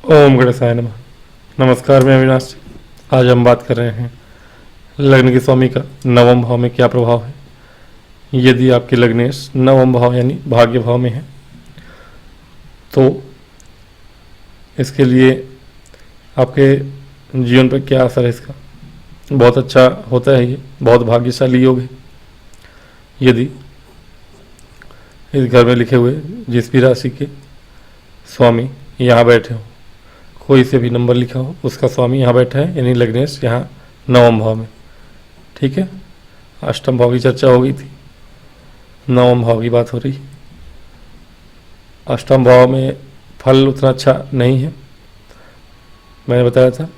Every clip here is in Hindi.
ओम गणेशाय नमः। नमस्कार, मैं अविनाश। आज हम बात कर रहे हैं लग्न के स्वामी का नवम भाव में क्या प्रभाव है। यदि आपके लग्नेश नवम भाव यानी भाग्य भाव में है तो इसके लिए आपके जीवन पर क्या असर है इसका। बहुत अच्छा होता है, ये बहुत भाग्यशाली योग है। यदि इस घर में लिखे हुए जिस भी राशि के स्वामी यहाँ बैठे हो, कोई से भी नंबर लिखा हो, उसका स्वामी यहाँ बैठा है यानी लग्नेश यहाँ नवम भाव में। ठीक है, अष्टम भाव की चर्चा हो गई थी, नवम भाव की बात हो रही। अष्टम भाव में फल उतना अच्छा नहीं है, मैंने बताया था।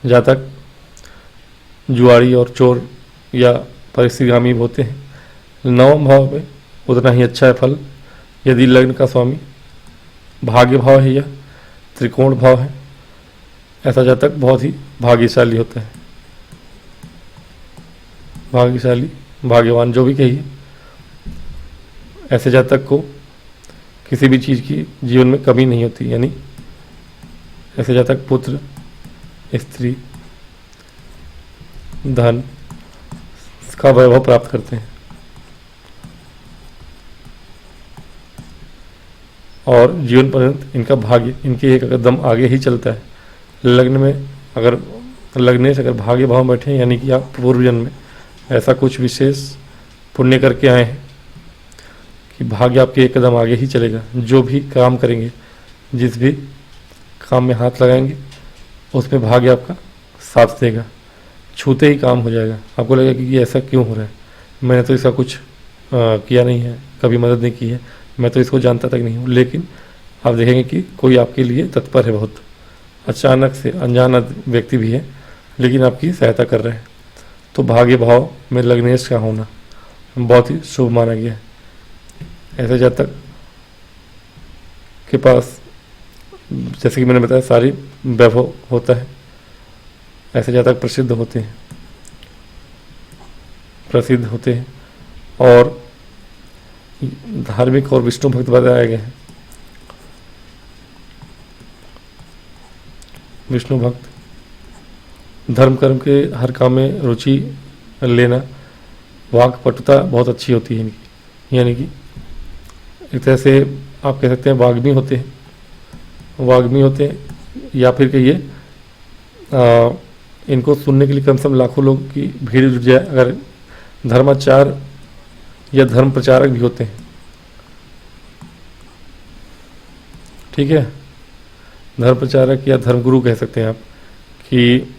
जातक जुआरी और चोर या परिस्थितिगामी होते हैं। नवम भाव में उतना ही अच्छा है फल यदि लग्न का स्वामी भाग्य भाव है या त्रिकोण भाव है। ऐसा जातक बहुत ही भाग्यशाली होता है, भाग्यशाली, भाग्यवान जो भी कहिए। ऐसे जातक को किसी भी चीज़ की जीवन में कमी नहीं होती, यानी ऐसे जातक पुत्र, स्त्री, धन का वैभव प्राप्त करते हैं। और जीवन पर्यंत इनका भाग्य इनके एक कदम आगे ही चलता है। लग्न में अगर लग्नेश अगर भाग्य भाव में बैठे यानी कि आप पूर्व जन्म में ऐसा कुछ विशेष पुण्य करके आए हैं कि भाग्य आपके एक कदम आगे ही चलेगा। जो भी काम करेंगे, जिस भी काम में हाथ लगाएंगे, उसमें भाग्य आपका साथ देगा। छूते ही काम हो जाएगा। आपको लगेगा कि ये ऐसा क्यों हो रहा है, मैंने तो इसका कुछ किया नहीं है, कभी मदद नहीं की है, मैं तो इसको जानता तक नहीं हूँ। लेकिन आप देखेंगे कि कोई आपके लिए तत्पर है, बहुत अचानक से अनजाना व्यक्ति भी है लेकिन आपकी सहायता कर रहे हैं। तो भाग्य भाव में लग्नेश का होना बहुत ही शुभ माना गया है। ऐसे जातक के पास, जैसे कि मैंने बताया, सारी वैभव होता है। ऐसे जातक प्रसिद्ध होते हैं और धार्मिक और विष्णु भक्त बताए गए हैं। विष्णु भक्त, धर्म कर्म के हर काम में रुचि लेना, वाक पटुता बहुत अच्छी होती है इनकी। यानी कि एक तरह से आप कह सकते हैं वाग्मी होते हैं या फिर कहिए इनको सुनने के लिए कम से कम लाखों लोग की भीड़ जुट जाए। अगर धर्माचार या धर्म प्रचारक भी होते हैं, ठीक है, धर्म प्रचारक या धर्मगुरु कह सकते हैं आप, कि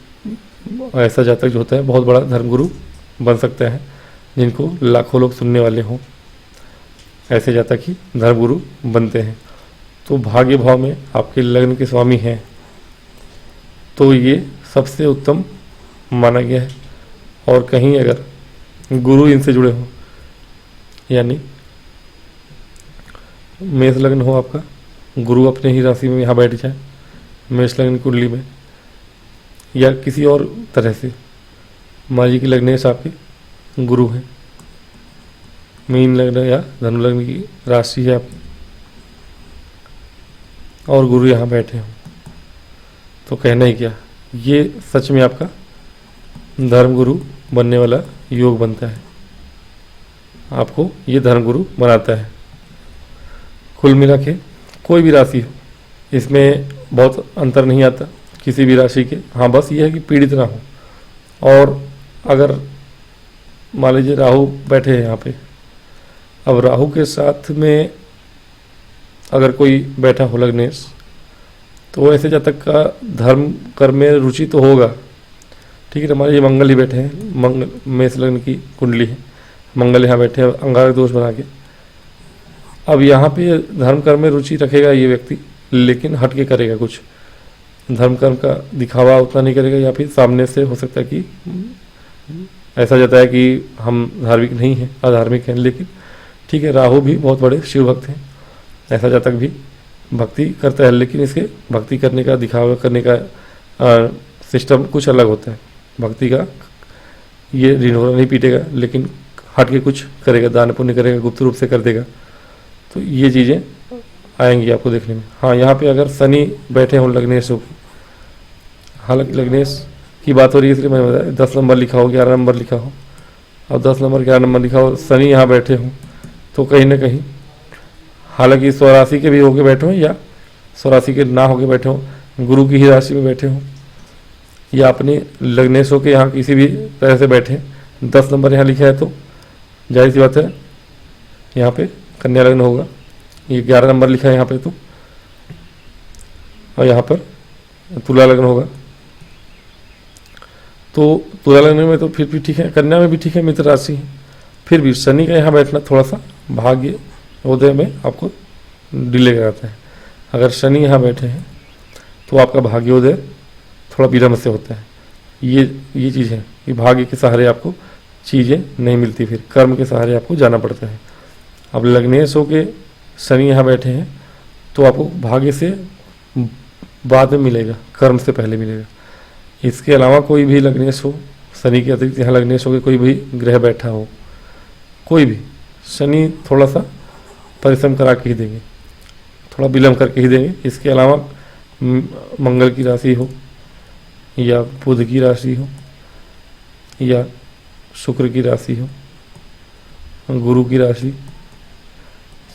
ऐसा जातक जो होता है बहुत बड़ा धर्मगुरु बन सकता है, जिनको लाखों लोग सुनने वाले हों। ऐसे जातक ही धर्मगुरु बनते हैं। तो भाग्य भाव में आपके लग्न के स्वामी हैं तो ये सबसे उत्तम माना गया है। और कहीं अगर गुरु इनसे जुड़े हों, यानी मेष लग्न हो आपका, गुरु अपने ही राशि में यहाँ बैठ जाए मेष लग्न कुंडली में, या किसी और तरह से मान लीजिए कि लग्नेश आपके गुरु हैं, मीन लग्न या धनु लग्न की राशि है आपकी और गुरु यहाँ बैठे हों, तो कहना ही क्या, ये सच में आपका धर्मगुरु बनने वाला योग बनता है। आपको ये धर्मगुरु बनाता है। कुल मिला के कोई भी राशि हो, इसमें बहुत अंतर नहीं आता किसी भी राशि के। हाँ, बस ये है कि पीड़ित ना हो। और अगर मान लीजिए राहु बैठे हैं यहाँ पे, अब राहु के साथ में अगर कोई बैठा हो लग्नेश, तो ऐसे जातक का धर्म कर्म में रुचि तो होगा। ठीक है, हमारे ये मंगल ही बैठे हैं, मंगल मेष लग्न की कुंडली है, मंगल यहाँ बैठे हैं अंगारक दोष बना के। अब यहाँ पे धर्म कर्म में रुचि रखेगा ये व्यक्ति, लेकिन हट के करेगा कुछ, धर्म कर्म का दिखावा उतना नहीं करेगा, या फिर सामने से हो सकता है कि ऐसा जाता है कि हम धार्मिक नहीं हैं, अधार्मिक हैं। लेकिन ठीक है, राहु भी बहुत बड़े शिव भक्त हैं, ऐसा जातक भी भक्ति करता है, लेकिन इसके भक्ति करने का, दिखावा करने का सिस्टम कुछ अलग होता है। भक्ति का ये ऋणोरा नहीं पीटेगा, लेकिन हट के कुछ करेगा, दान पुण्य करेगा, गुप्त रूप से कर देगा। तो ये चीज़ें आएंगी आपको देखने में। हाँ, यहाँ पे अगर शनि बैठे हों लग्नेश हो, हालांकि लग्नेश की बात हो रही है इसलिए मैंने बताया 10 नंबर लिखा हो, 11 नंबर लिखा हो, और 10 नंबर 11 नंबर लिखा हो, शनि यहाँ बैठे हों, तो कहीं ना कहीं हालांकि 84 के भी होके बैठे हों या 84 के ना होके बैठे हों, गुरु की ही राशि में बैठे हों, या अपने लग्नेश हो के यहाँ किसी भी तरह से बैठे, 10 नंबर यहाँ लिखा है तो जाहिर सी बात है यहाँ पे कन्या लग्न होगा। ये 11 नंबर लिखा है यहाँ पे तो, और यहाँ पर तुला लग्न होगा। तो तुला लग्न में तो फिर भी ठीक है, कन्या में भी ठीक है, मित्र राशि है, फिर भी शनि का यहाँ बैठना थोड़ा सा भाग्य उदय में आपको डिले कराता है। अगर शनि यहाँ बैठे हैं तो आपका भाग्योदय थोड़ा विलम्ब से होता है। ये चीज़ है कि भाग्य के सहारे आपको चीज़ें नहीं मिलती, फिर कर्म के सहारे आपको जाना पड़ता है। अब लग्नेश हो के शनि यहाँ बैठे हैं तो आपको भाग्य से बाद में मिलेगा, कर्म से पहले मिलेगा। इसके अलावा कोई भी लग्नेश हो, शनि के अतिरिक्त यहाँ लग्नेश हो के कोई भी ग्रह बैठा हो, कोई भी, शनि थोड़ा सा परिश्रम करा के ही देंगे, थोड़ा विलम्ब करके ही देंगे। इसके अलावा मंगल की राशि हो या बुध की राशि हो या शुक्र की राशि हो, गुरु की राशि,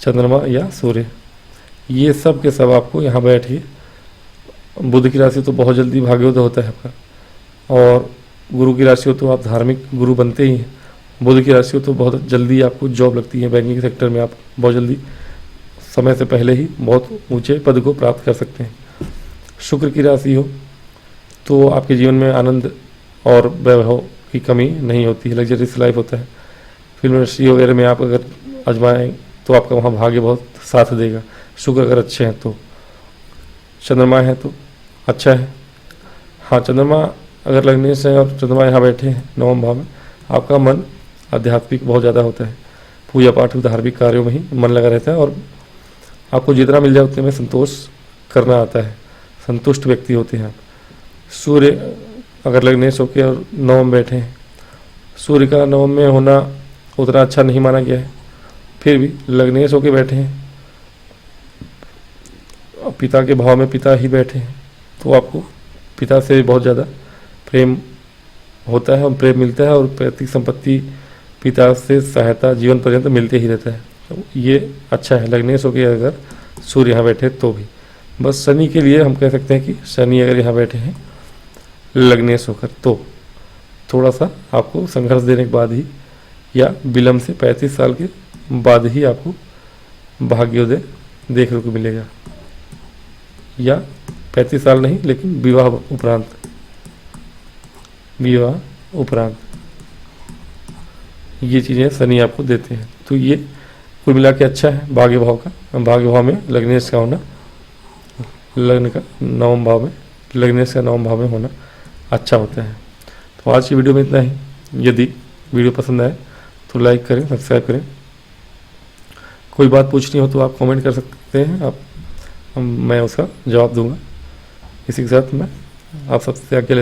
चंद्रमा या सूर्य, ये सब के सब आपको यहाँ बैठिए। बुध की राशि तो बहुत जल्दी भाग्योदय होता है आपका, और गुरु की राशि हो तो आप धार्मिक गुरु बनते ही हैं। बुध की राशि हो तो बहुत जल्दी आपको जॉब लगती है, बैंकिंग सेक्टर में आप बहुत जल्दी समय से पहले ही बहुत ऊंचे पद को प्राप्त कर सकते हैं। शुक्र की राशि हो तो आपके जीवन में आनंद और वैभव की कमी नहीं होती है, लग्जरियस लाइफ होता है। फिल्म इंडस्ट्री वगैरह में आप अगर आजमाएं तो आपका वहाँ भाग्य बहुत साथ देगा। शुक्र अगर अच्छे हैं तो, चंद्रमा है तो अच्छा है। हाँ, चंद्रमा अगर लगने से और चंद्रमा यहाँ बैठे हैं 9वें भाव में, आपका मन आध्यात्मिक बहुत ज़्यादा होता है, पूजा पाठ धार्मिक कार्यों में ही मन लगा रहता है, और आपको जितना मिल जाए उतने में संतोष करना आता है, संतुष्ट व्यक्ति होते हैं आप। सूर्य अगर लग्नेश होकर और 9 में बैठे हैं, सूर्य का 9 में होना उतना अच्छा नहीं माना गया है, फिर भी लग्नेश होकर बैठे हैं, पिता के भाव में पिता ही बैठे हैं, तो आपको पिता से बहुत ज़्यादा प्रेम होता है और प्रेम मिलता है, और पैतृक संपत्ति पिता से सहायता जीवन पर्यंत मिलते ही रहता है। तो ये अच्छा है लग्नेश होकर अगर सूर्य यहाँ बैठे तो भी। बस शनि के लिए हम कह सकते हैं कि शनि अगर यहाँ बैठे हैं लग्नेश होकर तो थोड़ा सा आपको संघर्ष देने के बाद ही या विलम्ब से 35 साल के बाद ही आपको भाग्योदय देखने को मिलेगा, या 35 साल नहीं लेकिन विवाह उपरांत ये चीज़ें शनि आपको देते हैं। तो ये कुल मिला के अच्छा है भाग्य भाव का। भाग्य भाव में लग्नेश का होना, लग्न का 9वें भाव में, लग्नेश का 9वें भाव में होना अच्छा होता है। तो आज की वीडियो में इतना ही। यदि वीडियो पसंद आए तो लाइक करें, सब्सक्राइब करें। कोई बात पूछनी हो तो आप कमेंट कर सकते हैं, मैं उसका जवाब दूंगा। इसी के साथ मैं आप सबसे आगे